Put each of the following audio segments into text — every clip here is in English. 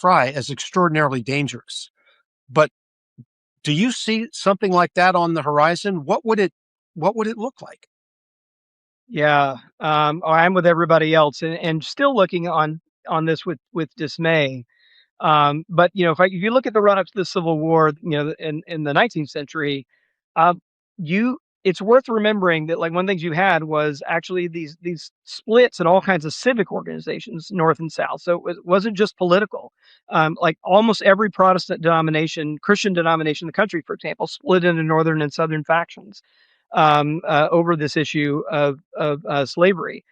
Frye as extraordinarily dangerous. But do you see something like that on the horizon? What would it look like? Yeah, I'm with everybody else, and still looking on this with dismay. But if you look at the run up to the Civil War, in the 19th century, um, you it's worth remembering that like one of the things you had was actually these splits in all kinds of civic organizations, North and South. So it wasn't just political. Like almost every Protestant denomination, Christian denomination in the country, for example, split into Northern and Southern factions over this issue of slavery.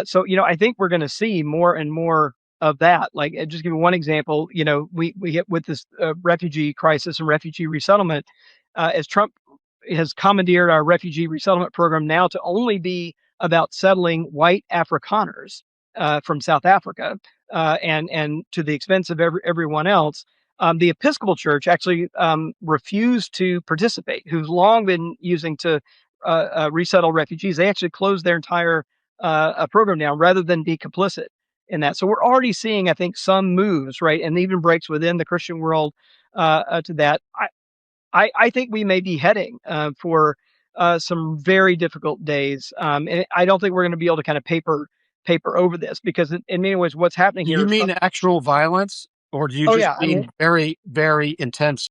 So I think we're going to see more and more of that. Like, just give you one example. We hit with this refugee crisis and refugee resettlement, as Trump has commandeered our refugee resettlement program now to only be about settling white Afrikaners from South Africa, and to the expense of everyone else. The Episcopal Church actually refused to participate, who's long been using to resettle refugees. They actually closed their entire program down rather than be complicit in that. So we're already seeing, I think, some moves, right, and even breaks within the Christian world to that. I think we may be heading for some very difficult days, and I don't think we're going to be able to kind of paper over this because, in many ways, what's happening Do here you is mean actual violence, or do you oh just yeah, I mean mean very, very intense